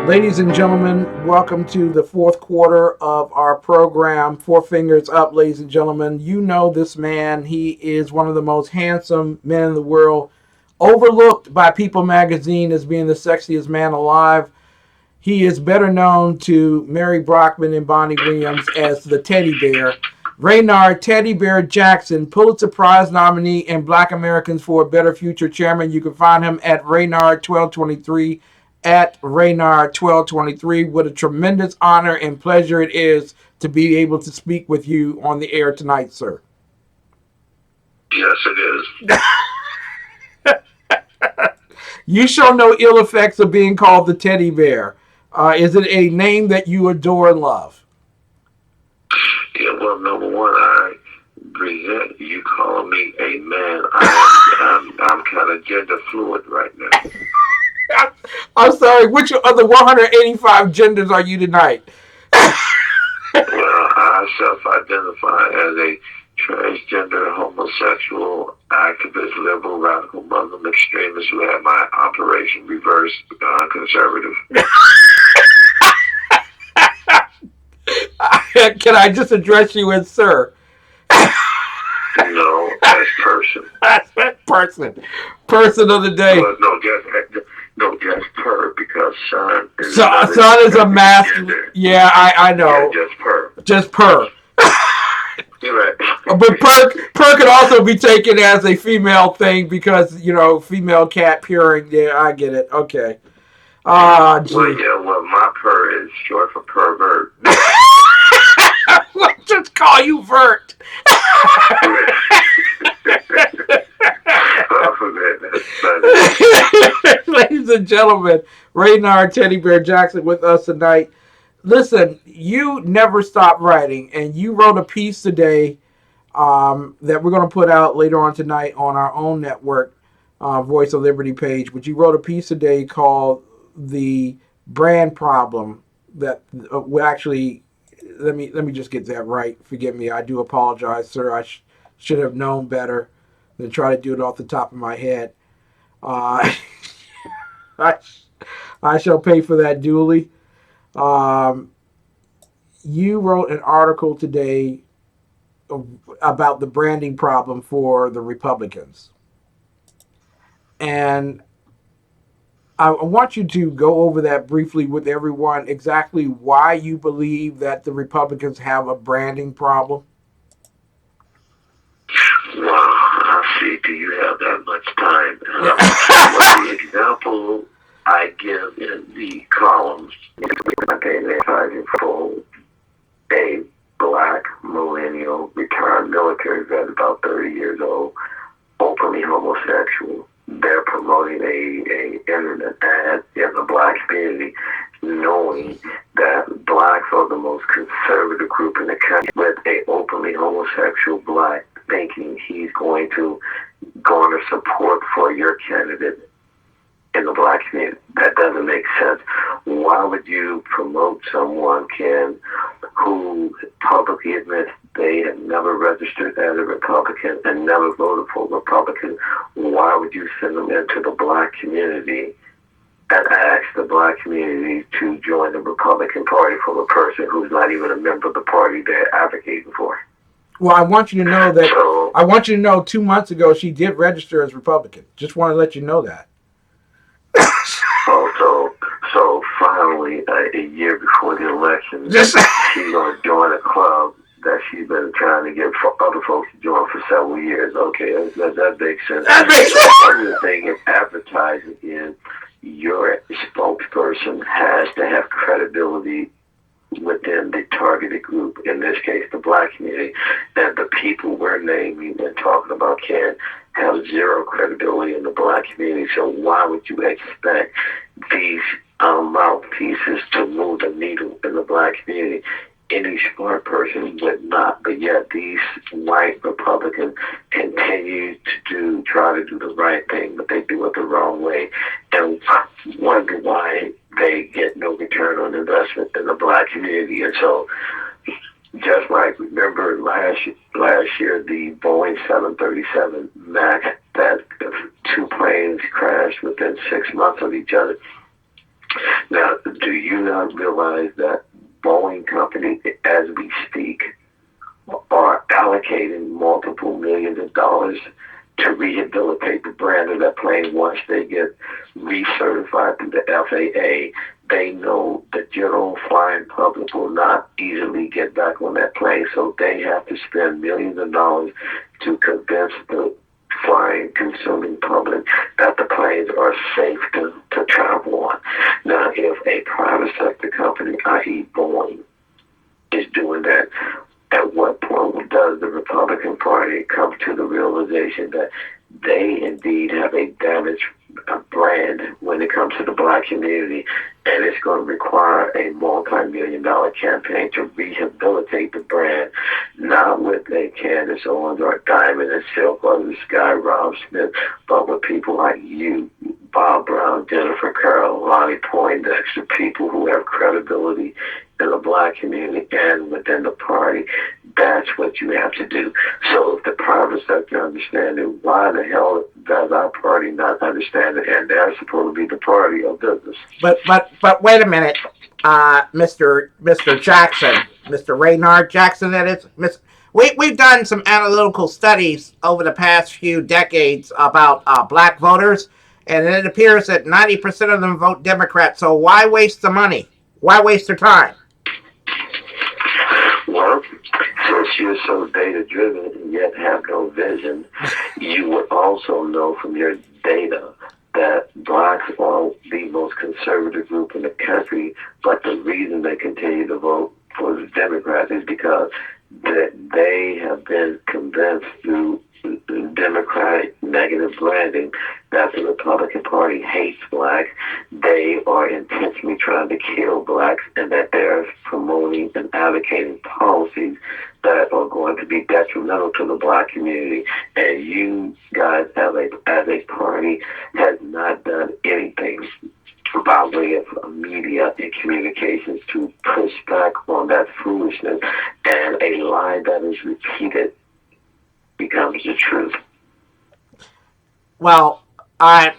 Ladies and gentlemen, welcome to the fourth quarter of our program, Four Fingers Up, ladies and gentlemen. You know this man. He is one of the most handsome men in the world, overlooked by People magazine as being the sexiest man alive. He is better known to Mary Brockman and Bonnie Williams as the Teddy Bear. Raynard Teddy Bear Jackson, Pulitzer Prize nominee and Black Americans for a Better Future chairman. You can find him at Raynard1223, at Raynard1223. What a tremendous honor and pleasure it is to be able to speak with you on the air tonight, sir. Yes, it is. You show no ill effects of being called the Teddy Bear. Is it a name that you adore and love? Yeah, well, number one, I resent you calling me a man. I'm kind of gender fluid right now. I'm sorry, which of the 185 genders are you tonight? Well, I self-identify as a transgender, homosexual, activist, liberal, radical, Muslim extremist who had my operation reversed, conservative. Can I just address you as sir? No, as person. As person. Person of the day. Well, no, just per, because son is a masculine. Yeah, I know. Yeah, just per. Just per. You're right. But per could also be taken as a female thing because, you know, female cat purring. Yeah, I get it. Okay. Well, my per is short for pervert. Let's just call you Vert. Ladies and gentlemen, Raynard Teddy Bear Jackson with us tonight. Listen, you never stop writing, and you wrote a piece today that we're going to put out later on tonight on our own network, Voice of Liberty page. But you wrote a piece today called "The Brand Problem." That actually, let me just get that right. Forgive me, I do apologize, sir. I should have known better than try to do it off the top of my head. I shall pay for that duly. You wrote an article today about the branding problem for the Republicans. And I want you to go over that briefly with everyone, exactly why you believe that the Republicans have a branding problem. Wow, I see. Do you have that much time? Well, the example I give in the columns is for a black millennial retired military vet about 30 years old, openly homosexual. They're promoting a internet ad in the black community, knowing that blacks are the most conservative group in the country, with a openly homosexual black thinking he's going to garner support for your candidate in the black community. That doesn't make sense. Why would you promote someone who publicly admits they have never registered as a Republican and never voted for a Republican? Why would you send them into the black community and ask the black community to join the Republican Party from a person who's not even a member of the party they're advocating for? Well, I want you to know that. I want you to know 2 months ago she did register as Republican. Just want to let you know that. So finally, a year before the election, she's going to join a club that she's been trying to get other folks to join for several years. Okay, that makes sense. That makes sense. The other thing in advertising is your spokesperson has to have credibility within the targeted group, in this case the black community, and the people we're naming and talking about can have zero credibility in the black community. So why would you expect these mouthpieces to move the needle in the black community? Any smart person would not, but yet these white Republicans continue to try to do the right thing, but they do it the wrong way, and wonder why they get no return on investment in the black community. And so, just like, remember last year, the Boeing 737 MAX, that two planes crashed within 6 months of each other. Now, do you not realize that Boeing Company, as we speak, are allocating multiple millions of dollars to rehabilitate the brand of that plane once they get recertified through the FAA? They know the general flying public will not easily get back on that plane, so they have to spend millions of dollars to convince the flying, consuming public that the planes are safe to travel on. Now, if a private sector company, i.e. Boeing, is doing that, at what point does the Republican Party come to the realization that they indeed have a damaged brand when it comes to the black community, and it's going to require a multi-million-dollar campaign to rehabilitate the brand, not with a Candace Owens or a Diamond and Silk or the Sky Rob Smith, but with people like you, Bob Brown, Jennifer Carroll, Lonnie Poindexter, people who have credibility in the black community and within the party. That's what you have to do. So if the private sector understands it, why the hell does our party not understand it? And they're supposed to be the party of business. But wait a minute, Mr. Jackson, Mr. Raynard Jackson, that is. We've done some analytical studies over the past few decades about black voters, and it appears that 90% of them vote Democrat. So why waste the money? Why waste their time? Well, since you're so data driven and yet have no vision, you would also know from your data that blacks are the most conservative group in the country, but the reason they continue to vote for the Democrats is because they have been convinced through Democratic negative branding that the Republican Party hates blacks. They are intentionally trying to kill blacks, and that they're promoting and advocating policies that are going to be detrimental to the black community. And you guys, as a party, has not done anything by way of media and communications to push back on that foolishness, and a lie that is repeated becomes the truth. Well, as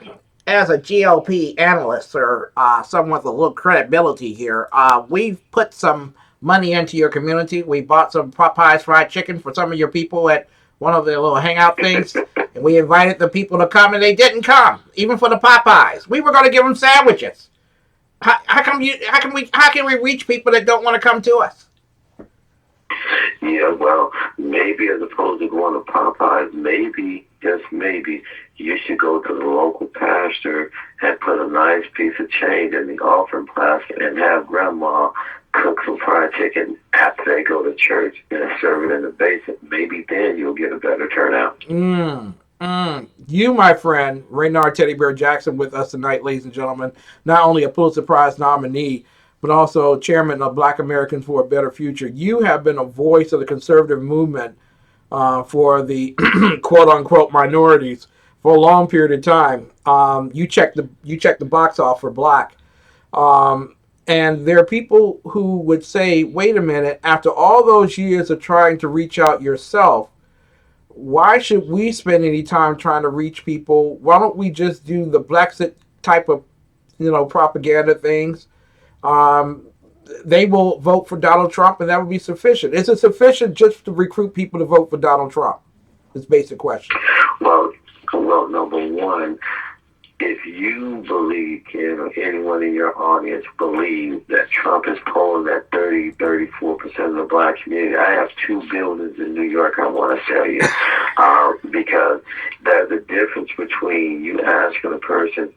a GOP analyst or someone with a little credibility here, we've put some money into your community. We bought some Popeyes fried chicken for some of your people at one of the little hangout things, and we invited the people to come, and they didn't come, even for the Popeyes. We were going to give them sandwiches. How can we reach people that don't want to come to us? Yeah, well, maybe as opposed to going to Popeyes, maybe, just maybe, you should go to the local pastor and put a nice piece of change in the offering basket and have grandma cook some fried chicken after they go to church and serve it in the basement. Maybe then you'll get a better turnout. You, my friend, Raynard Teddy Bear Jackson, with us tonight, ladies and gentlemen. Not only a Pulitzer Prize nominee, but also chairman of Black Americans for a Better Future. You have been a voice of the conservative movement for the quote-unquote minorities for a long period of time. You check the box off for black. And there are people who would say, wait a minute, after all those years of trying to reach out yourself, why should we spend any time trying to reach people? Why don't we just do the Brexit type of, propaganda things? They will vote for Donald Trump, and that would be sufficient. Is it sufficient just to recruit people to vote for Donald Trump? It's a basic question. Well, number one, if you believe, or anyone in your audience believes that Trump is polling at 34% of the black community, I have 2 buildings in New York I want to tell you, because there's a difference between you asking a person,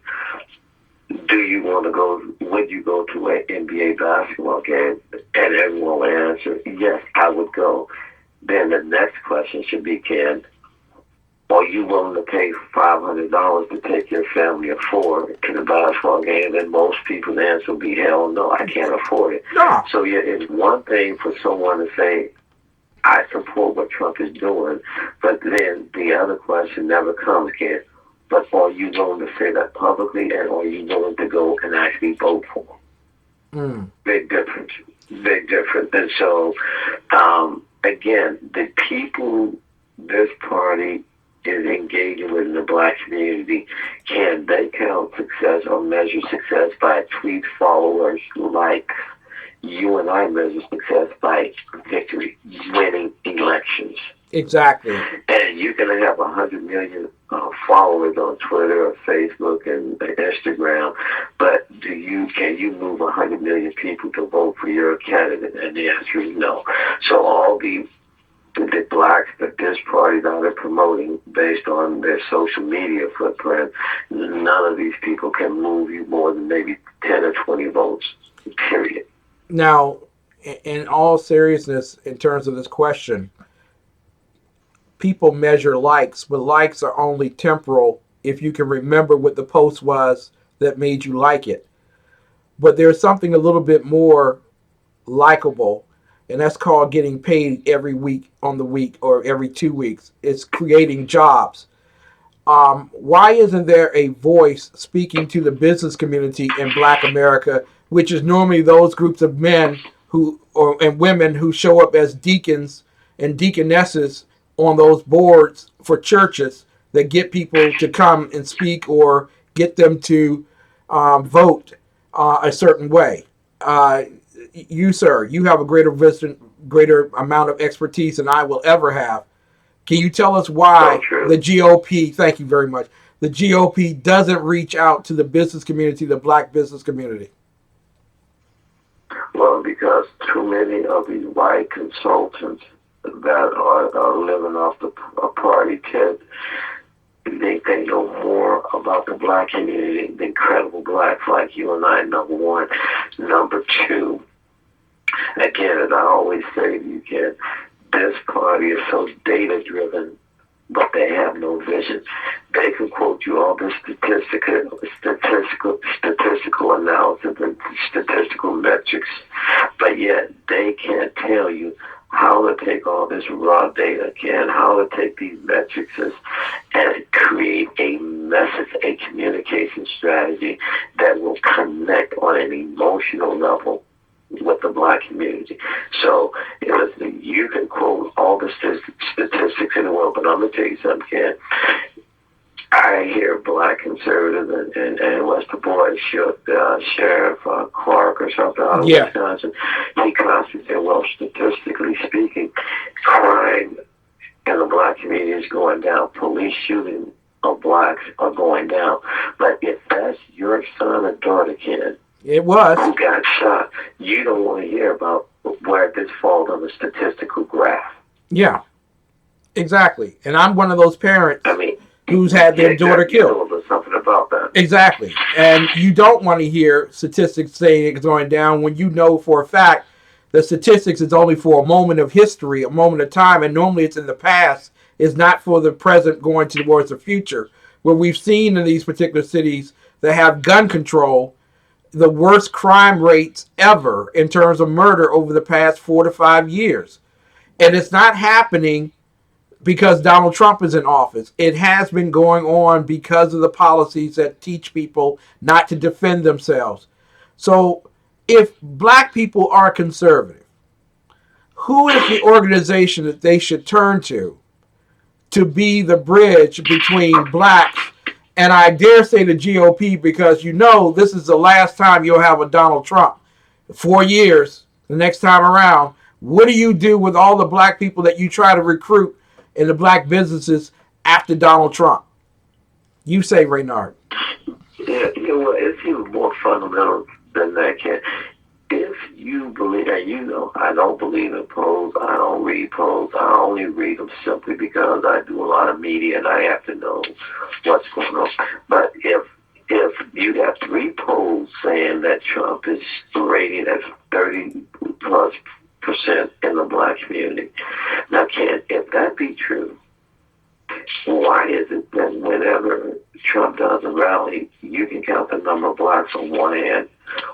would you go to an NBA basketball game? And everyone will answer, yes, I would go. Then the next question should be, Ken, are you willing to pay $500 to take your family of 4 to the basketball game? And most people's answer will be, hell no, I can't afford it. No. So yeah, it's one thing for someone to say, I support what Trump is doing, but then the other question never comes, Ken, but are you willing to say that publicly, and are you willing to go and actually vote for him? Big difference. Big difference. And so, again, the people, this party is engaging with the black community, can they count success or measure success by tweet followers like you and I measure success by victory, winning elections? Exactly. And you can have 100 million followers on Twitter or Facebook and Instagram, but can you move 100 million people to vote for your candidate? And the answer is no. So all the blacks that this party now they're promoting based on their social media footprint, none of these people can move you more than maybe 10 or 20 votes, period. Now, in all seriousness, in terms of this question, people measure likes, but likes are only temporal if you can remember what the post was that made you like it. But there's something a little bit more likable, and that's called getting paid every week on the week or every 2 weeks. It's creating jobs. Why isn't there a voice speaking to the business community in Black America, which is normally those groups of men and women who show up as deacons and deaconesses on those boards for churches that get people to come and speak or get them to vote a certain way? You, sir, you have a greater amount of expertise than I will ever have. Can you tell us why the GOP, thank you very much, the GOP doesn't reach out to the business community, the black business community? Well, because too many of these white consultants that are living off the party tip, they know more about the black community than credible blacks like you and I, number one. Number two, again, as I always say to you, Ken, this party is so data-driven, but they have no vision. They can quote you all this statistical analysis and statistical metrics, but yet they can't tell you how to take all this raw data, how to take these metrics and create a message, a communication strategy that will connect on an emotional level with the black community. So, listen, you can quote all the statistics in the world, but I'm going to tell you something, Ken. I hear black conservatives and what's the boy, Sheriff Clark or something out of Wisconsin. He constantly said, well, statistically speaking, crime in the black community is going down. Police shooting of blacks are going down. But if that's your son or daughter, Ken, it was, who got shot, you don't want to hear about where this falls on the statistical graph. Yeah, exactly. And I'm one of those parents who's had their daughter killed. There's something about that. Exactly. And you don't want to hear statistics saying it's going down when you know for a fact the statistics is only for a moment of history, a moment of time, and normally it's in the past. It's not for the present going towards the future. Where we've seen in these particular cities that have gun control, the worst crime rates ever in terms of murder over the past 4 to 5 years. And it's not happening because Donald Trump is in office. It has been going on because of the policies that teach people not to defend themselves. So if black people are conservative, who is the organization that they should turn to be the bridge between blacks and I dare say the GOP, because this is the last time you'll have a Donald Trump. 4 years, the next time around, what do you do with all the black people that you try to recruit in the black businesses after Donald Trump? You say, Raynard. Yeah, it's even more fundamental than that, Ken. If you believe, and I don't believe in polls, I don't read polls, I only read them simply because I do a lot of media and I have to know what's going on. But if you got 3 polls saying that Trump is rated at 30+% in the black community, now, Ken, if that be true, why is it that whenever Trump does a rally, you can count the number of blacks on one hand?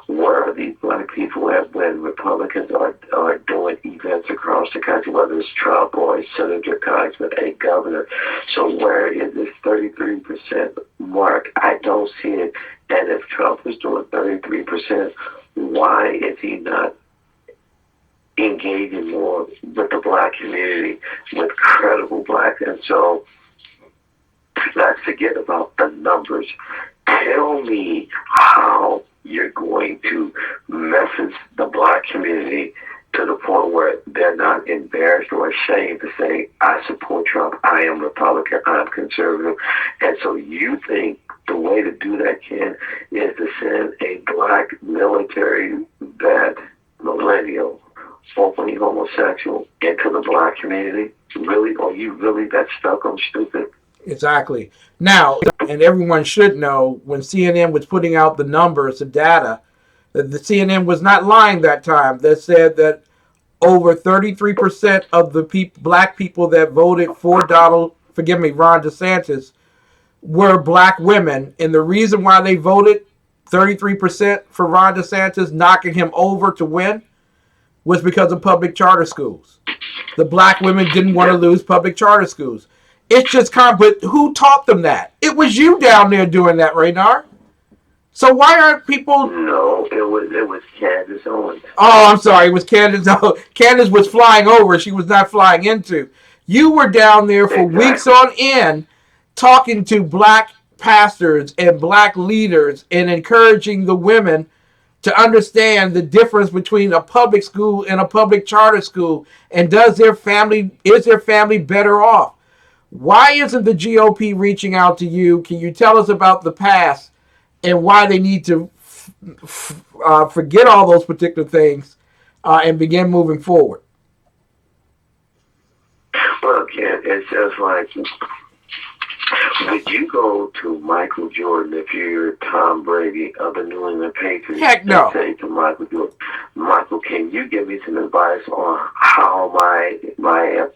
Where are these black people at when Republicans are doing events across the country, whether it's Trump or Senator Congressman, a governor? So where is this 33% mark? I don't see it. And if Trump is doing 33%, why is he not engaging more with the black community, with credible blacks? And so Let's forget about the numbers. Tell me how you're going to message the black community to the point where they're not embarrassed or ashamed to say, I support Trump, I am Republican, I'm conservative. And so you think the way to do that, Ken, is to send a black military vet, millennial, openly homosexual into the black community? Really? Are you really that stuck on stupid? Exactly. Now, and everyone should know, when CNN was putting out the numbers, the data, that the CNN was not lying that time. That said that over 33% of the black people that voted for Ron DeSantis were black women. And the reason why they voted 33% for Ron DeSantis, knocking him over to win, was because of public charter schools. The black women didn't want to lose public charter schools. It's just but who taught them that? It was you down there doing that, Raynard. So why aren't people? No, it was Candace Owens. Oh, I'm sorry. It was Candace. Candace was flying over. She was not flying into. You were down there for weeks on end talking to black pastors and black leaders and encouraging the women to understand the difference between a public school and a public charter school, and is their family better off? Why isn't the GOP reaching out to you? Can you tell us about the past and why they need to forget all those particular things and begin moving forward? Well, Ken, it's just like, would you go to Michael Jordan if you're Tom Brady of the New England Patriots? Heck no. And say to Michael Jordan, Michael, can you give me some advice on how my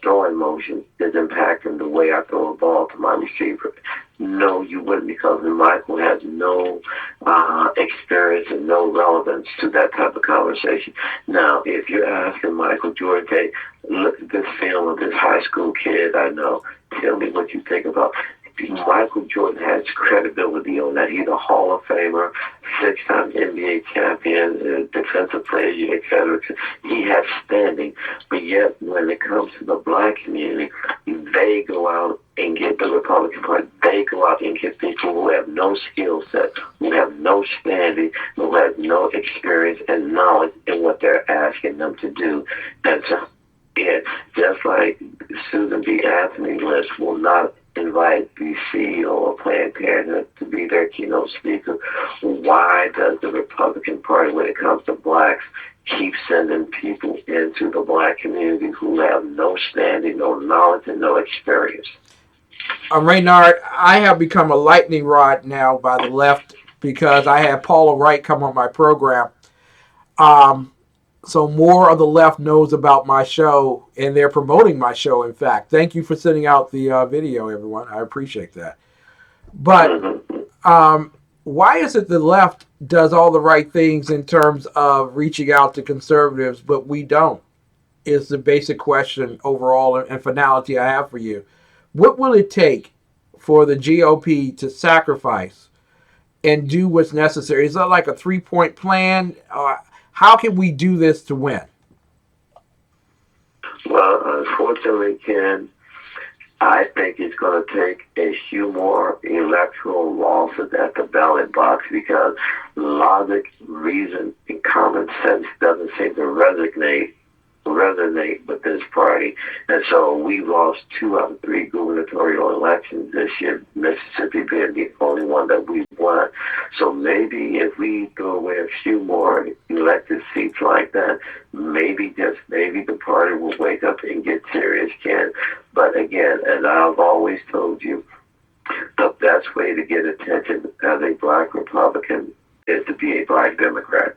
throwing motion is impacting the way I throw a ball to my receiver? No, you wouldn't, because Michael has no experience and no relevance to that type of conversation. Now, if you're asking Michael Jordan, hey, look at this film of this high school kid I know, tell me what you think about. Michael Jordan has credibility on that. He's a Hall of Famer, 6-time NBA champion, defensive player, etc. He has standing. But yet, when it comes to the black community, they go out and get the Republican Party. They go out and get people who have no skill set, who have no standing, who have no experience and knowledge in what they're asking them to do. And so, yeah, just like Susan B. Anthony List will not invite the CEO of Planned Parenthood to be their keynote speaker, why does the Republican Party, when it comes to blacks, keep sending people into the black community who have no standing, no knowledge, and no experience? Raynard, I have become a lightning rod now by the left because I had Paula Wright come on my program. So more of the left knows about my show, and they're promoting my show, in fact. Thank you for sending out the video, everyone. I appreciate that. But why is it the left does all the right things in terms of reaching out to conservatives, but we don't? Is the basic question overall and finality I have for you. What will it take for the GOP to sacrifice and do what's necessary? Is that like a 3-point plan? How can we do this to win? Well, unfortunately, Ken, I think it's going to take a few more electoral losses at the ballot box, because logic, reason, and common sense doesn't seem to resonate with this party. And so we lost 2 out of 3 gubernatorial elections this year, Mississippi being the only one that we won. So maybe if we throw away a few more elected seats like that, maybe, just maybe, the party will wake up and get serious, Ken. But again, as I've always told you, the best way to get attention as a black Republican is to be a black Democrat.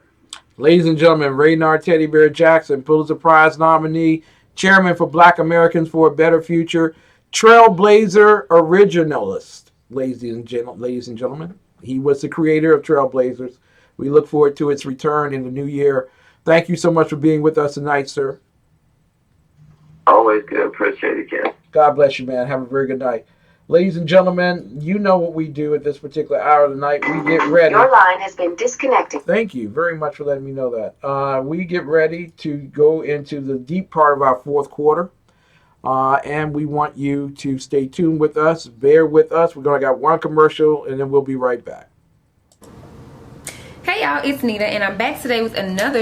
Ladies and gentlemen, Raynard Teddy Bear Jackson, Pulitzer Prize nominee, chairman for Black Americans for a Better Future, Trailblazer originalist. Ladies and gentlemen, he was the creator of Trailblazers. We look forward to its return in the new year. Thank you so much for being with us tonight, sir. Always good. Appreciate it, Ken. God bless you, man. Have a very good night. Ladies and gentlemen, you know what we do at this particular hour of the night. We get ready. Your line has been disconnected. Thank you very much for letting me know that. We get ready to go into the deep part of our fourth quarter. And we want you to stay tuned with us. Bear with us. We're going to got one commercial, and then we'll be right back. Hey y'all, it's Nita, and I'm back today with another